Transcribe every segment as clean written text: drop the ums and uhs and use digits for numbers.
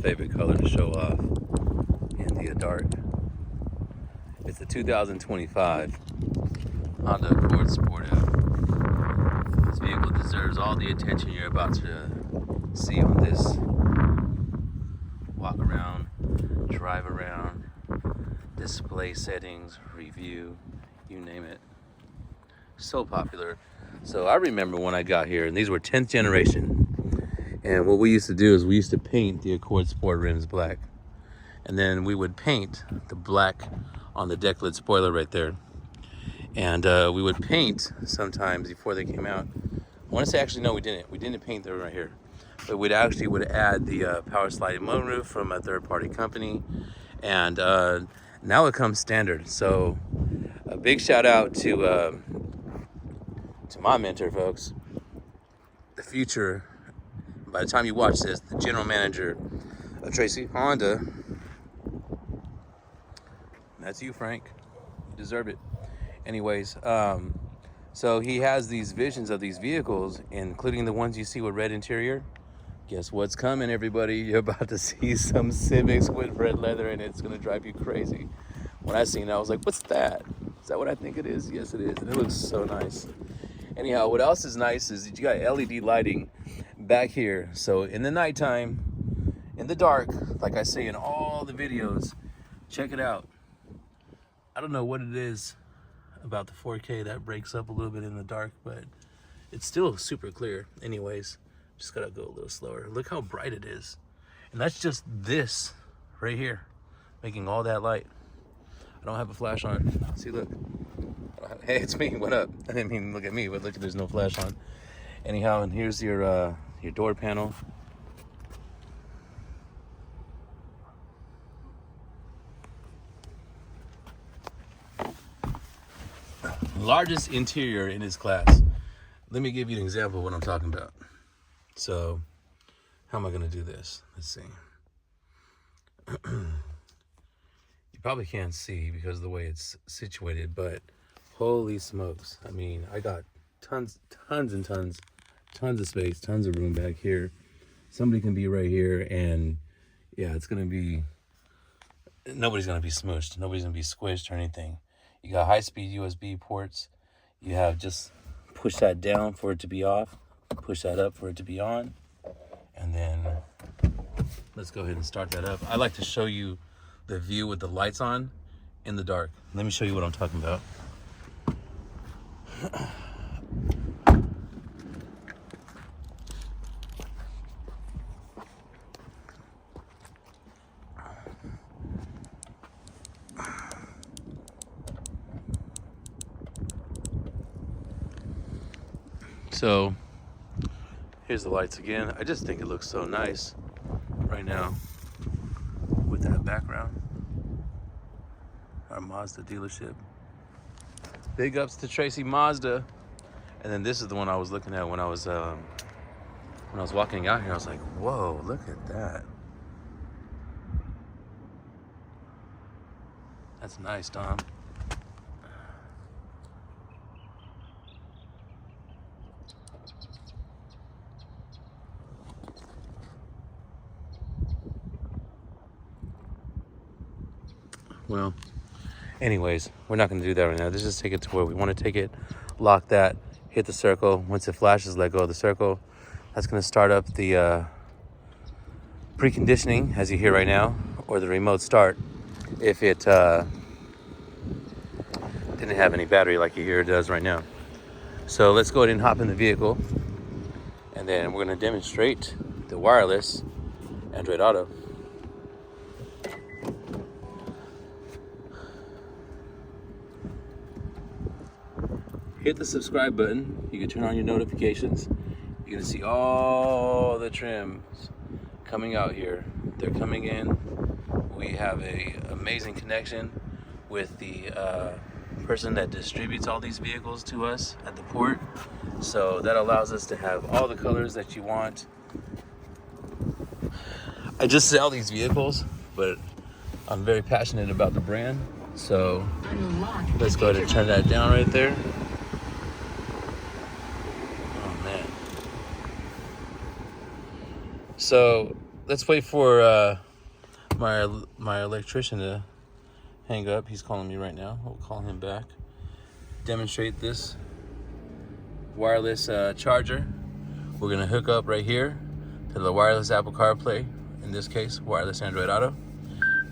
favorite color to show off in the dark. It's the 2025 Honda Accord Sportive. This vehicle deserves all the attention you're about to see on this walk around, drive around, display settings, review, you name it. So popular. So I remember when I got here, and these were 10th generation. And what we used to do is we used to paint the Accord Sport rims black. And then we would paint the black on the deck lid spoiler right there. And we would paint sometimes before they came out. I want to say, actually, no, we didn't. We didn't paint them right here. But we'd add the power sliding moonroof from a third-party company. And now it comes standard. So a big shout out to my mentor, folks. The future, by the time you watch this, the general manager of Tracy Honda. That's you, Frank. You deserve it. Anyways, so he has these visions of these vehicles, including the ones you see with red interior. Guess what's coming, everybody? You're about to see some Civics with red leather, and it's gonna drive you crazy. When I seen it, I was like, what's that? Is that what I think it is? Yes, it is, and it looks so nice. Anyhow, what else is nice is that you got LED lighting back here. So in the nighttime, in the dark, like I say in all the videos, check it out. I don't know what it is about the 4K that breaks up a little bit in the dark, but it's still super clear. Anyways, just gotta go a little slower. Look how bright it is. And that's just this right here, making all that light. I don't have a flash on. See, look. Hey, it's me. What up? I didn't mean look at me, but look, there's no flash on. Anyhow, and here's your door panel. Largest interior in its class. Let me give you an example of what I'm talking about. So, how am I going to do this? Let's see. You probably can't see because of the way it's situated, but holy smokes. I mean, I got tons and tons of space, tons of room back here. Somebody can be right here, and yeah, it's going to be, nobody's going to be smushed. Nobody's going to be squished or anything. You got high-speed USB ports. You have just push that down for it to be off, push that up for it to be on, and then let's go ahead and start that up. I like to show you the view with the lights on in the dark. Let me show you what I'm talking about. So here's the lights again. I just think it looks so nice right now with that background. Our Mazda dealership. Big ups to Tracy Mazda. And then this is the one I was looking at when I was walking out here. I was like, whoa, look at that. That's nice, Dom. Well, anyways, we're not going to do that right now. Let's just take it to where we want to take it. Lock that, hit the circle. Once it flashes, let go of the circle. That's going to start up the preconditioning, as you hear right now, or the remote start, if it didn't have any battery like you hear it does right now. So let's go ahead and hop in the vehicle, and then we're going to demonstrate the wireless Android Auto. Hit the subscribe button. You can turn on your notifications. You're gonna see all the trims coming out here. They're coming in. We have an amazing connection with the person that distributes all these vehicles to us at the port. So that allows us to have all the colors that you want. I just sell these vehicles, but I'm very passionate about the brand. So let's go ahead and turn that down right there. So let's wait for my electrician to hang up. He's calling me right now. We'll call him back. Demonstrate this wireless charger. We're gonna hook up right here to the wireless Apple CarPlay. In this case, wireless Android Auto.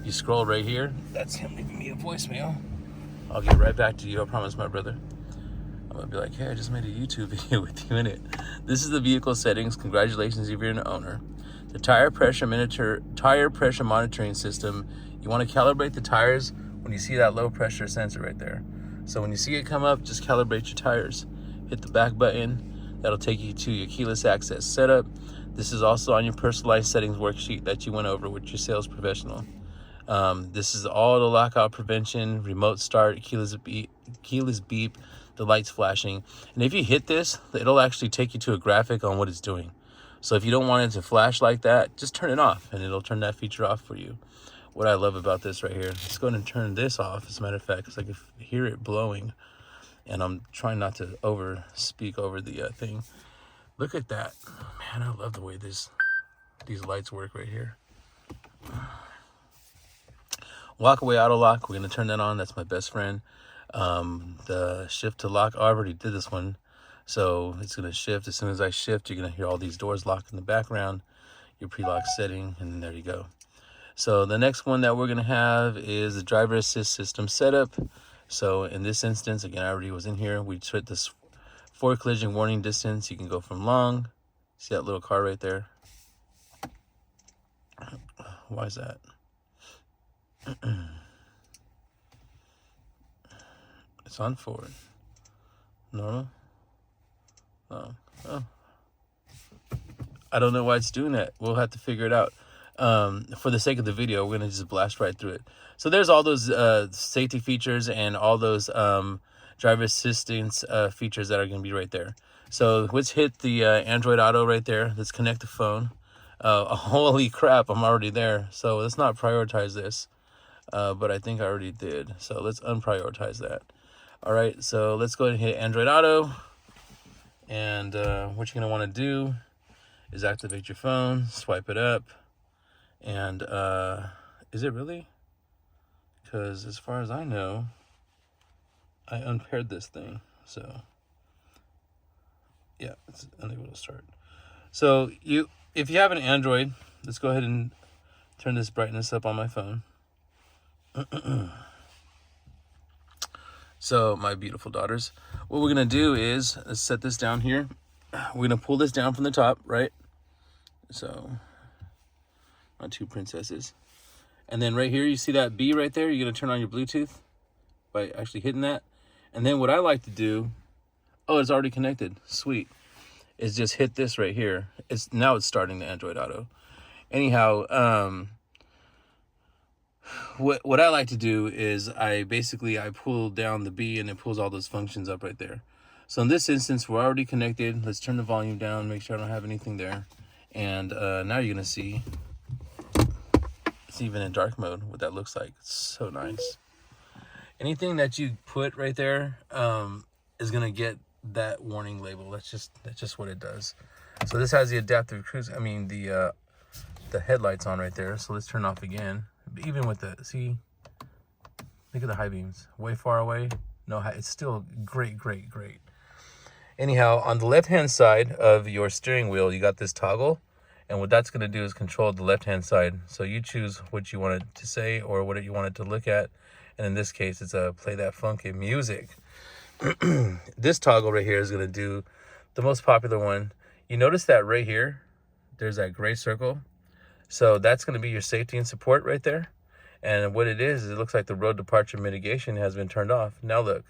You scroll right here. That's him leaving me a voicemail. I'll get right back to you. I promise, my brother. I'm gonna be like, hey, I just made a YouTube video with you in it. This is the vehicle settings. Congratulations if you're an owner. The tire pressure monitoring system. You want to calibrate the tires when you see that low pressure sensor right there. So when you see it come up, just calibrate your tires. Hit the back button. That'll take you to your keyless access setup. This is also on your personalized settings worksheet that you went over with your sales professional. This is all the lockout prevention, remote start, keyless beep, the lights flashing. And if you hit this, it'll actually take you to a graphic on what it's doing. So if you don't want it to flash like that, just turn it off and it'll turn that feature off for you. What I love about this right here, let's go ahead and turn this off, as a matter of fact, because I can hear it blowing and I'm trying not to speak over the thing. Look at that. Man, I love the way these lights work right here. Walk away auto lock, we're gonna turn that on. That's my best friend. The shift to lock, I already did this one. So it's gonna shift. As soon as I shift, you're gonna hear all these doors lock in the background, your pre-lock setting, and there you go. So the next one that we're gonna have is the driver assist system setup. So in this instance, again, I already was in here. We set this forward collision warning distance. You can go from long. See that little car right there? Why is that? It's on forward. Normal. Oh. I don't know why it's doing that. We'll have to figure it out. For the sake of the video, we're gonna just blast right through it. So there's all those safety features and all those driver assistance features that are gonna be right there. So let's hit the Android Auto right there. Let's connect the phone. Holy crap, I'm already there. So let's not prioritize this. But I think I already did. So let's unprioritize that. All right, so let's go ahead and hit Android Auto. And what you're gonna wanna do is activate your phone, swipe it up. And is it really? Because as far as I know, I unpaired this thing. So yeah, it's unable to start. So if you have an Android, let's go ahead and turn this brightness up on my phone. So my beautiful daughters, what we're gonna do is let's set this down here. We're gonna pull this down from the top, right? So my two princesses, and then right here you see that B right there. You're gonna turn on your Bluetooth by actually hitting that. And then what I like to do, oh, it's already connected, sweet, is just hit this right here. Now it's starting the Android Auto. Anyhow, what I like to do is I pull down the B and it pulls all those functions up right there. So in this instance, we're already connected. Let's turn the volume down, make sure I don't have anything there. And now you're gonna see it's even in dark mode, what that looks like. It's so nice. Anything that you put right there is gonna get that warning label. That's just what it does. So this has the adaptive cruise, the headlights on right there. So let's turn off again. Even with the, see, look at the high beams, way far away. No, it's still great. Anyhow, on the left-hand side of your steering wheel, you got this toggle, and what that's gonna do is control the left-hand side. So you choose what you want it to say or what you want it to look at. And in this case, it's play that funky music. This toggle right here is gonna do the most popular one. You notice that right here, there's that gray circle. So that's going to be your safety and support right there. And what it is, it looks like the road departure mitigation has been turned off. Now look,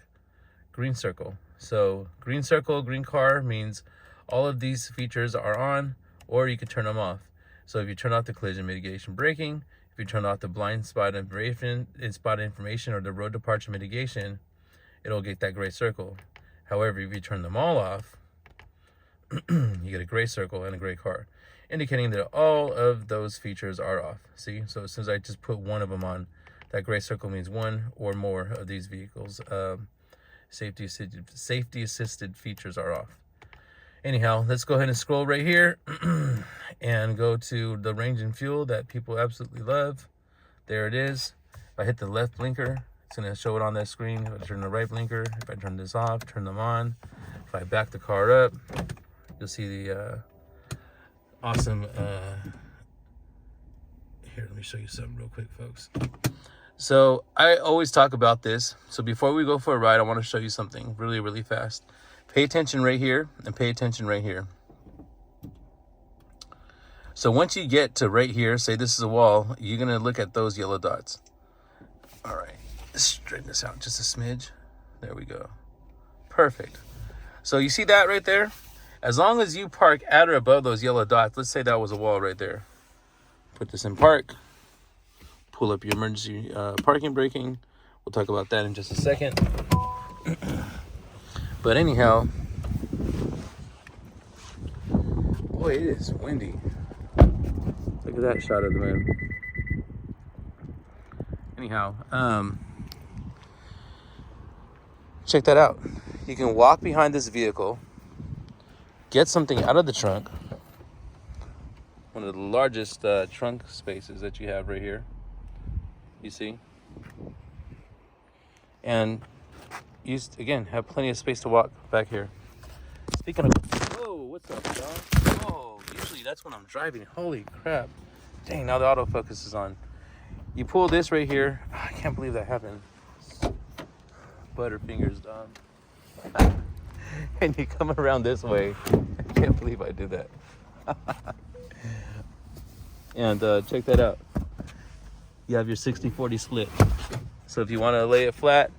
green circle. So green circle, green car means all of these features are on, or you can turn them off. So if you turn off the collision mitigation braking, if you turn off the blind spot information or the road departure mitigation, it'll get that gray circle. However, if you turn them all off, you get a gray circle and a gray car, indicating that all of those features are off. See, so as soon as I just put one of them on, that gray circle means one or more of these vehicles safety assisted features are off. Anyhow, let's go ahead and scroll right here and go to the range and fuel that people absolutely love. There it is. If I hit the left blinker, it's going to show it on that screen. If I turn the right blinker, if I turn this off, turn them on. If I back the car up, you'll see the awesome... Here, let me show you something real quick, folks. So I always talk about this. So before we go for a ride, I want to show you something really, really fast. Pay attention right here and pay attention right here. So once you get to right here, say this is a wall, you're going to look at those yellow dots. All right, let's straighten this out just a smidge. There we go. Perfect. So you see that right there? As long as you park at or above those yellow dots, let's say that was a wall right there. Put this in park. Pull up your emergency parking braking. We'll talk about that in just a second. But anyhow, boy, it is windy. Look at that shot of the moon. Anyhow, check that out. You can walk behind this vehicle, get something out of the trunk. One of the largest trunk spaces that you have right here. You see? And you, again, have plenty of space to walk back here. Speaking of... Whoa, what's up, y'all? Oh, usually that's when I'm driving. Holy crap. Dang, now the autofocus is on. You pull this right here. I can't believe that happened. Butterfingers, Dom. And you come around this way. I can't believe I did that. And check that out. You have your 60-40 split. So if you want to lay it flat,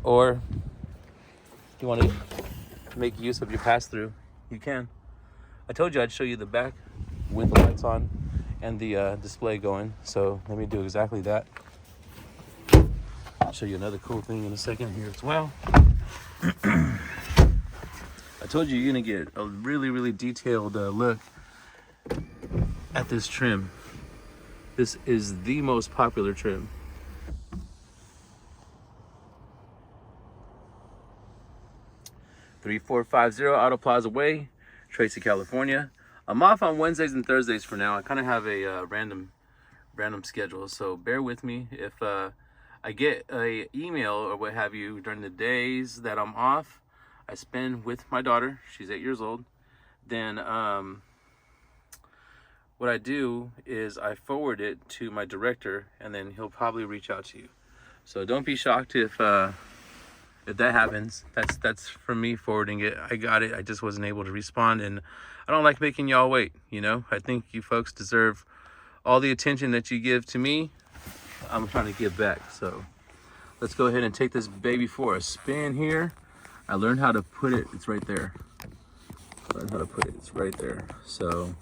or you want to make use of your pass-through, you can. I told you I'd show you the back with the lights on and the display going. So let me do exactly that. I'll show you another cool thing in a second here as well. I told you you're going to get a really, really detailed look at this trim. This is the most popular trim. $3450 Auto Plaza Way, Tracy, California. I'm off on Wednesdays and Thursdays for now. I kind of have a random schedule, so bear with me. If I get a email or what have you during the days that I'm off, I spend with my daughter. She's 8 years old. Then what I do is I forward it to my director, and then he'll probably reach out to you. So don't be shocked if that happens. That's from me forwarding it. I got it. I just wasn't able to respond, and I don't like making y'all wait. You know, I think you folks deserve all the attention that you give to me. I'm trying to give back. So let's go ahead and take this baby for a spin here. I learned how to put it. It's right there. It's right there. So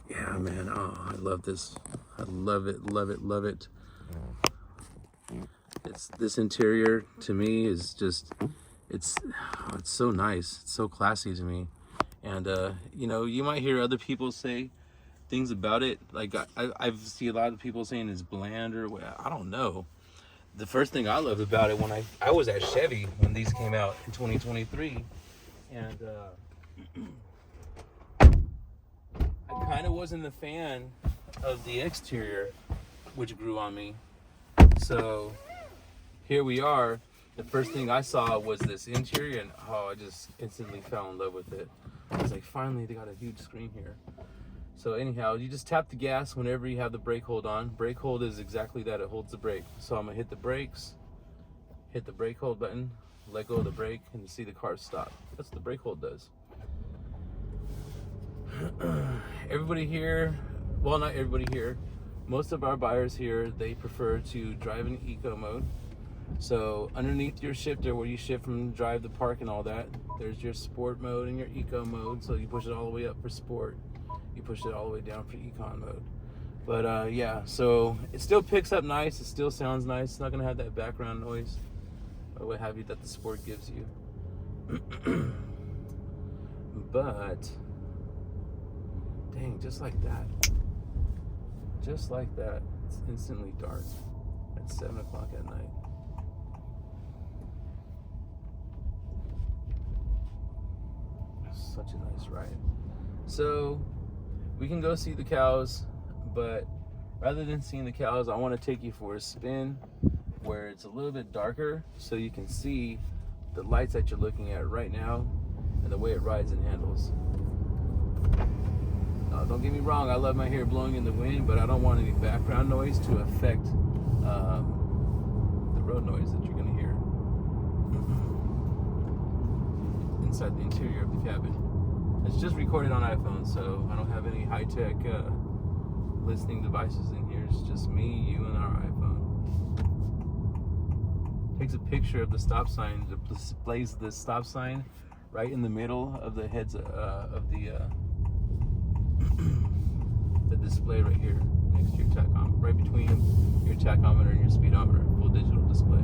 yeah, man. Oh, I love this. I love it. It's this interior to me is just, it's so nice. It's so classy to me. And you know, you might hear other people say things about it. Like I've seen a lot of people saying it's bland or what. I don't know. The first thing I loved about it when I was at Chevy when these came out in 2023, and I kind of wasn't a fan of the exterior, which grew on me. So here we are. The first thing I saw was this interior, and oh, I just instantly fell in love with it. I was like, finally, they got a huge screen here. So anyhow, you just tap the gas whenever you have the brake hold on. Brake hold is exactly that, it holds the brake. So I'm gonna hit the brakes, hit the brake hold button, let go of the brake, and you see the car stop. That's what the brake hold does. Everybody here, well, not everybody here, most of our buyers here, they prefer to drive in eco mode. So underneath your shifter, where you shift from drive to park and all that, there's your sport mode and your eco mode. So you push it all the way up for sport, you push it all the way down for econ mode. But yeah, so it still picks up nice, it still sounds nice. It's not gonna have that background noise or what have you that the sport gives you. But dang, just like that, it's instantly dark at 7 o'clock at night. such a nice ride. So we can go see the cows, but rather than seeing the cows, I want to take you for a spin where it's a little bit darker so you can see the lights that you're looking at right now and the way it rides and handles. Now, don't get me wrong, I love my hair blowing in the wind, but I don't want any background noise to affect the road noise that you're going to hear inside the interior of the cabin. It's just recorded on iPhone, so I don't have any high-tech listening devices in here. It's just me, you, and our iPhone. Takes a picture of the stop sign, displays the stop sign right in the middle of the heads of the display right here next to your tachometer, right between your tachometer and your speedometer, full digital display.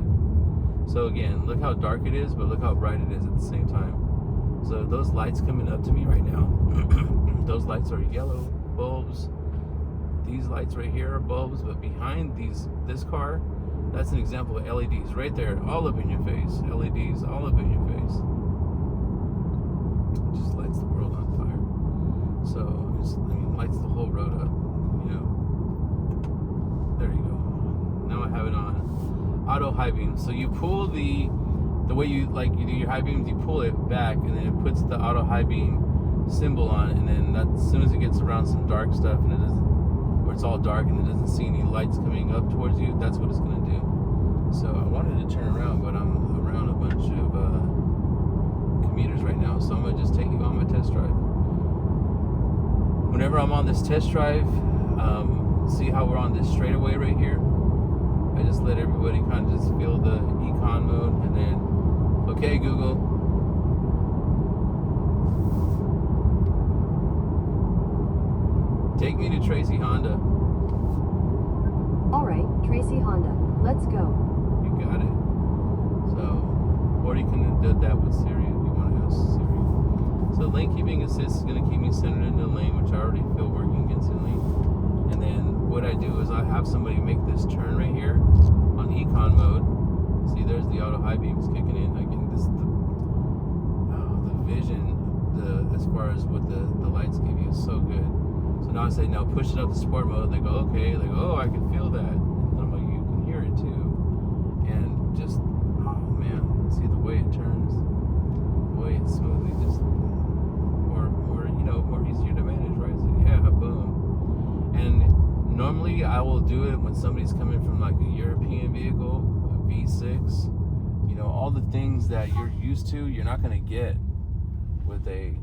So again, look how dark it is, but look how bright it is at the same time. So those lights coming up to me right now, those lights are yellow bulbs. These lights right here are bulbs, but behind this car, that's an example of LEDs right there, all up in your face. LEDs all up in your face. It just lights the world on fire. So lights the whole road up, you know. There you go. Now I have it on auto high beam. So you pull the way you do your high beams, you pull it back, and then it puts the auto high beam symbol on, and then as soon as it gets around some dark stuff and where it's all dark and it doesn't see any lights coming up towards you, that's what it's going to do. So I wanted to turn around, but I'm around a bunch of commuters right now, so I'm going to just take you on my test drive. Whenever I'm on this test drive, see how we're on this straightaway right here? I just let everybody kind of just feel the econ mode, and then, okay, Google. Take me to Tracy Honda. All right, Tracy Honda, let's go. You got it. So, or you can do that with Siri if you want to ask Siri. So lane keeping assist is going to keep me centered in the lane, which I already feel working instantly. And then what I do is I have somebody make this turn right here on econ mode. See, there's the auto high beams kicking in. Again, this the vision, as far as what the lights give you is so good. So now I say, now push it up to sport mode. They go, okay. They go, oh, I can feel that. And I'm like, you can hear it too. And just, oh man, see the way it turns, the way it smoothly just more easier to manage, right? So yeah, boom. And normally I will do it when somebody's coming from like a European vehicle, a V6, all the things that you're used to, you're not going to get with a,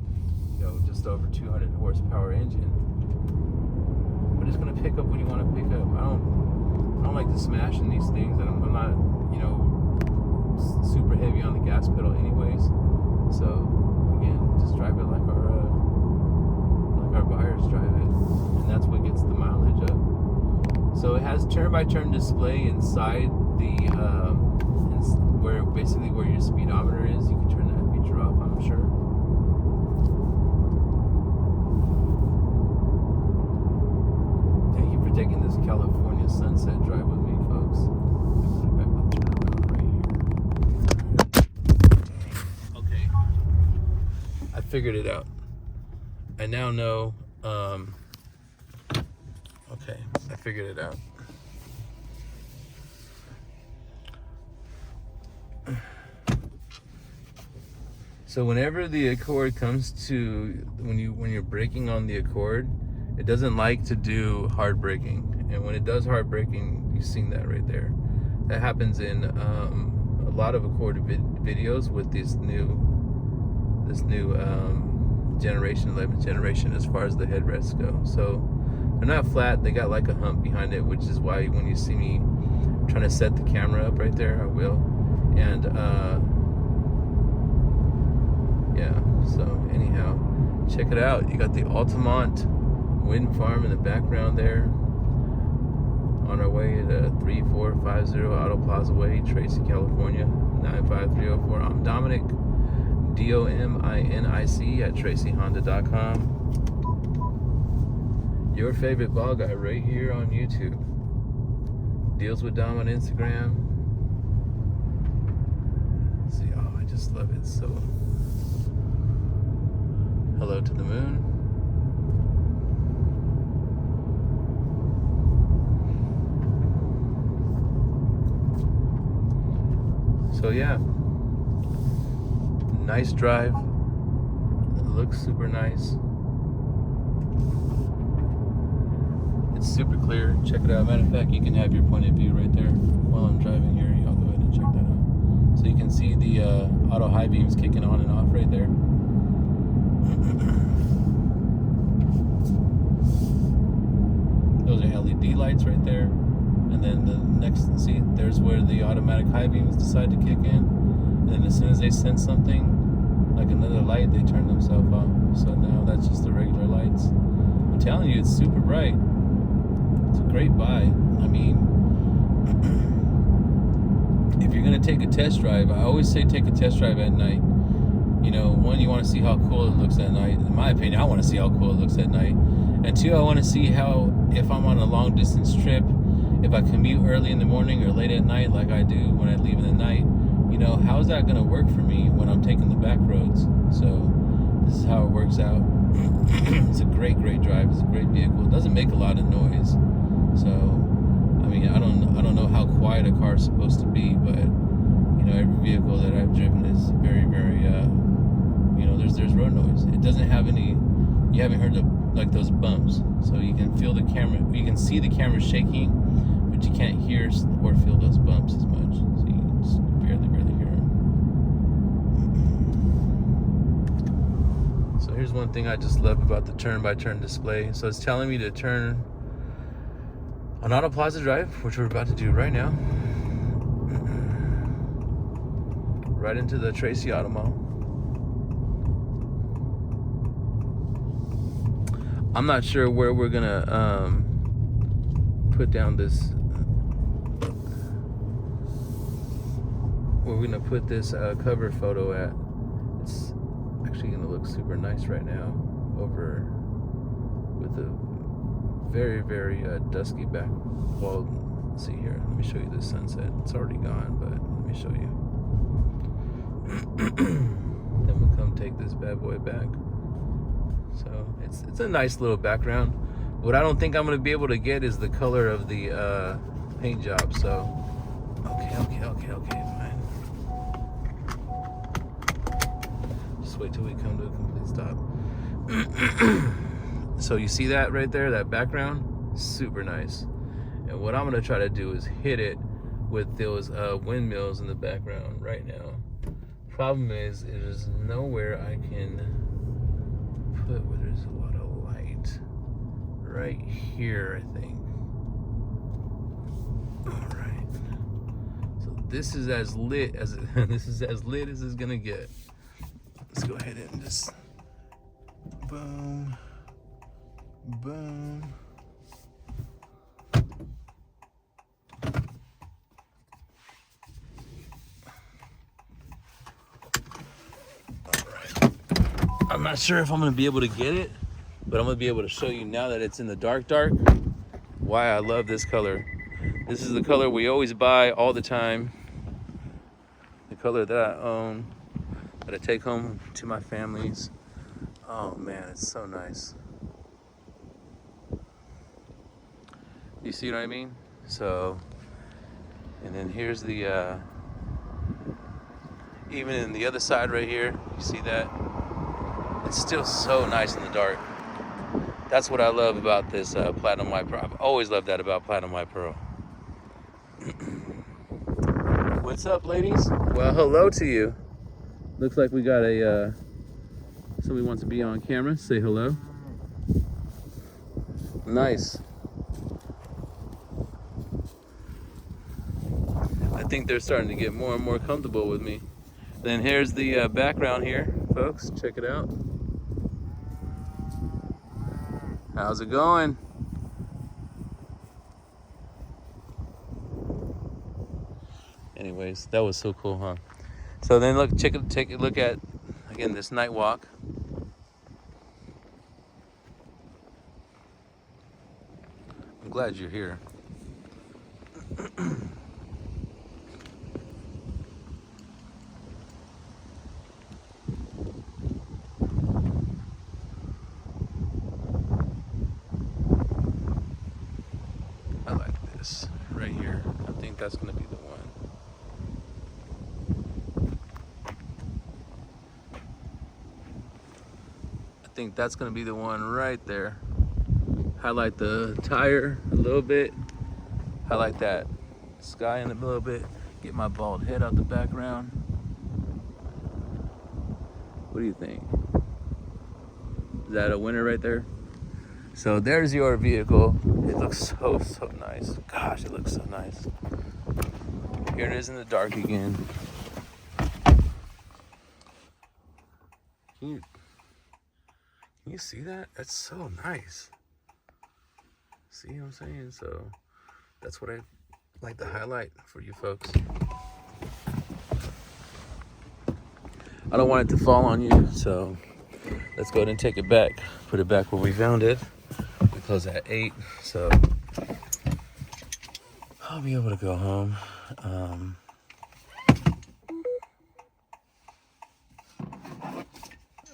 just over 200 horsepower engine. But it's going to pick up when you want to pick up. I don't like to smash in these things, and I'm not, super heavy on the gas pedal anyways. So again, just drive it like our buyers drive it, and that's what gets the mileage up. So it has turn-by-turn display inside the where your speedometer is. You can turn that feature off, I'm sure. Thank you for taking this California sunset drive with me, folks. In fact, let's turn around right here. Okay, I figured it out. I now know, okay, I figured it out. So whenever the Accord comes to, when you're braking on the Accord, it doesn't like to do hard braking. And when it does hard braking, you've seen that right there. That happens in a lot of Accord videos with this new generation, 11th generation, as far as the headrests go. So they're not flat, they got like a hump behind it, which is why when you see me trying to set the camera up right there, I will. And yeah, so anyhow, check it out. You got the Altamont wind farm in the background there. On our way to 3450 Auto Plaza Way, Tracy, California, 95304. I'm Dominic, DOMINIC at TracyHonda.com. Your favorite ball guy right here on YouTube. Deals with Dom on Instagram. See, oh, I just love it. So Hello to the moon. So yeah, nice drive. It looks super nice. It's super clear. Check it out. Matter of fact, you can have your point of view right there while I'm driving here. I'll go ahead and check that out. So you can see the auto high beams kicking on and off right there. Those are LED lights right there. And then the next, see, there's where the automatic high beams decide to kick in. And then as soon as they sense something, like another light, they turn themselves off. So now that's just the regular lights. I'm telling you, it's super bright. It's a great buy. I mean, if you're gonna take a test drive, I always say take a test drive at night. You know, one, you want to see how cool it looks at night. In my opinion, I want to see how cool it looks at night. And two, I want to see how, if I'm on a long distance trip, if I commute early in the morning or late at night like I do when I leave in the night, you know, how is that going to work for me when I'm taking the back roads? So this is how it works out. It's a great drive. It's a great vehicle. It doesn't make a lot of noise. So, I mean, I don't know how quiet a car is supposed to be, but, you know, every vehicle that I've driven is very, you know, there's road noise. It doesn't have any, you haven't heard like those bumps. So you can feel the camera, you can see the camera shaking, but you can't hear or feel those bumps as much. So you can just barely hear them. So here's one thing I just love about the turn-by-turn display. So it's telling me to turn on Auto Plaza Drive, which we're about to do right now, right into the Tracy Auto Mall. I'm not sure where we're gonna put down this. Where we're gonna put this cover photo at. It's actually gonna look super nice right now, over with a very dusky back. Well, let's see here. Let me show you the sunset. It's already gone, but let me show you. Then we'll come take this bad boy back. So it's a nice little background. What I don't think I'm gonna be able to get is the color of the paint job. So okay, fine. Just wait till we come to a complete stop. So you see that right there, that background? Super nice. And what I'm gonna try to do is hit it with those windmills in the background right now. Problem is, there's nowhere I can put where there's a lot of light. Right here, I think. All right. So this is as lit as this is as lit as it's gonna get. Let's go ahead and just boom. I'm not sure if I'm gonna be able to get it, but I'm gonna be able to show you now that it's in the dark, why I love this color. This is the color we always buy all the time. The color that I own, that I take home to my families. Oh man, it's so nice. You see what I mean? So, and then here's the, even in the other side right here, you see that? It's still so nice in the dark. That's what I love about this Platinum White Pearl. I've always loved that about Platinum White Pearl. What's up, ladies? Well, hello to you. Looks like we got a somebody wants to be on camera. Say hello. Nice. I think they're starting to get more and more comfortable with me. Then here's the background here, folks. Check it out. How's it going? Anyways, that was so cool, huh? So then look, take a look at, again, this night walk. I'm glad you're here. this right here. I think that's gonna be the one. I think that's gonna be the one right there. Highlight the tire a little bit. Highlight that sky in a little bit. Get my bald head out the background. What do you think? Is that a winner right there? So there's your vehicle. It looks so nice. Gosh, it looks so nice. Here it is in the dark again. Can you see that? That's so nice. See what I'm saying? So that's what I like to highlight for you folks. I don't want it to fall on you, so let's go ahead and take it back. Put it back where we found it. We close at 8, so I'll be able to go home.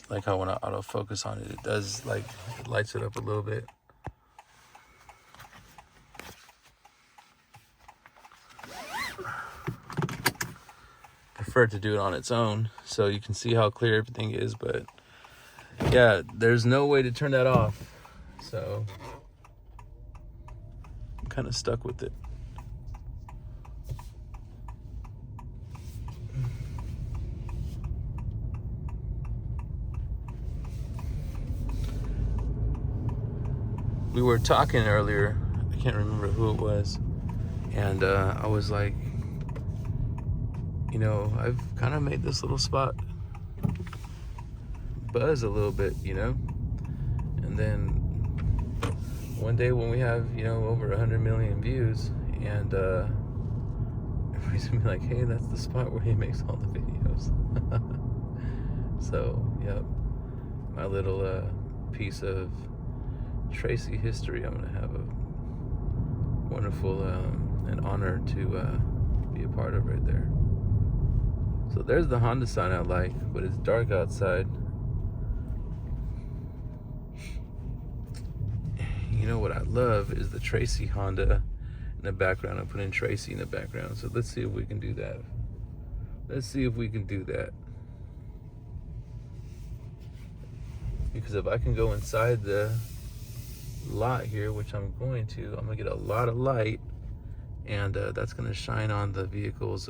Like how when I autofocus on it, it does, like, it lights it up a little bit. Prefer to do it on its own so you can see how clear everything is, but yeah, there's no way to turn that off, so I'm kind of stuck with it. We were talking earlier, I can't remember who it was, and I was like, you know, I've kind of made this little spot buzz a little bit, you know, and then one day when we have, you know, over 100 million views, and everybody's gonna be like, hey, that's the spot where he makes all the videos. So, yep, my little piece of Tracy history, I'm gonna have a wonderful an honor to be a part of right there. So there's the Honda sign I like, but it's dark outside. You know what I love is the Tracy Honda in the background. I put in Tracy in the background. So let's see if we can do that. Let's see if we can do that. Because if I can go inside the lot here, which I'm going to, I'm gonna get a lot of light, and that's gonna shine on the vehicle's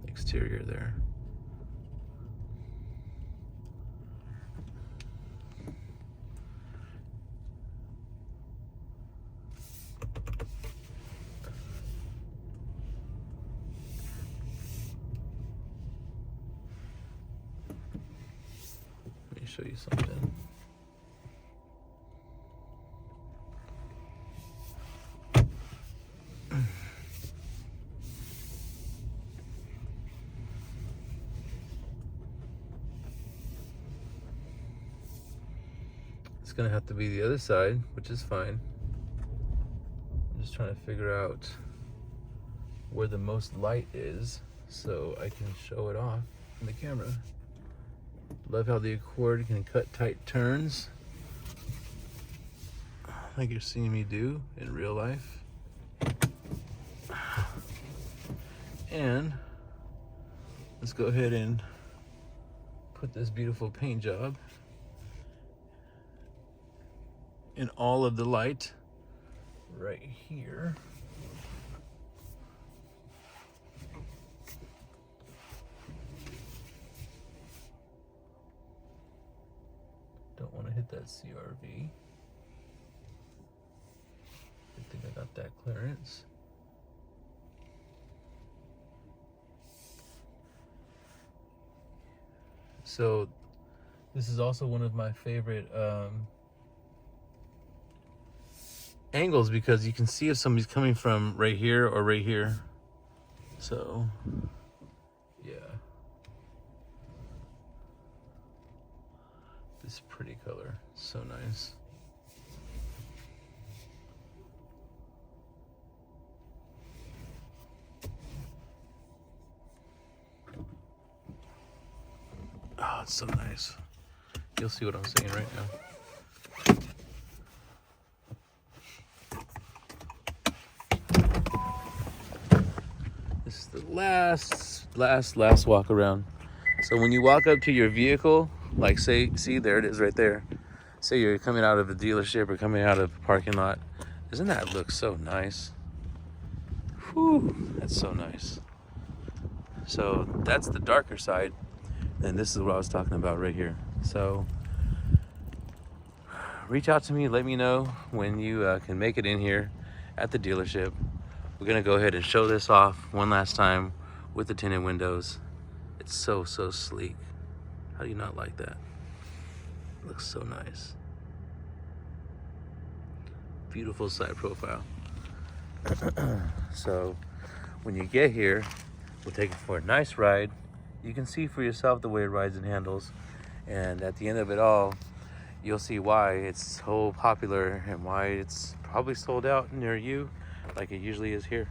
exterior there. Let me show you something. It's gonna have to be the other side, which is fine. I'm just trying to figure out where the most light is so I can show it off in the camera. Love how the Accord can cut tight turns like you're seeing me do in real life. And let's go ahead and put this beautiful paint job in all of the light right here. Don't want to hit that CRV. Good thing I got that clearance. So this is also one of my favorite angles, because you can see if somebody's coming from right here or right here. So yeah, this pretty color, so nice. Oh, it's so nice. You'll see what I'm saying right now. last walk around. So when you walk up to your vehicle, like see there it is right there. Say you're coming out of a dealership or coming out of a parking lot. Doesn't that look so nice? Whew, that's so nice. So that's the darker side. And this is what I was talking about right here. So reach out to me, let me know when you can make it in here at the dealership. We're gonna go ahead and show this off one last time with the tinted windows. It's so sleek. How do you not like that? Looks so nice. Beautiful side profile. So when you get here, we'll take it for a nice ride. You can see for yourself the way it rides and handles. And at the end of it all, you'll see why it's so popular and why it's probably sold out near you like it usually is here.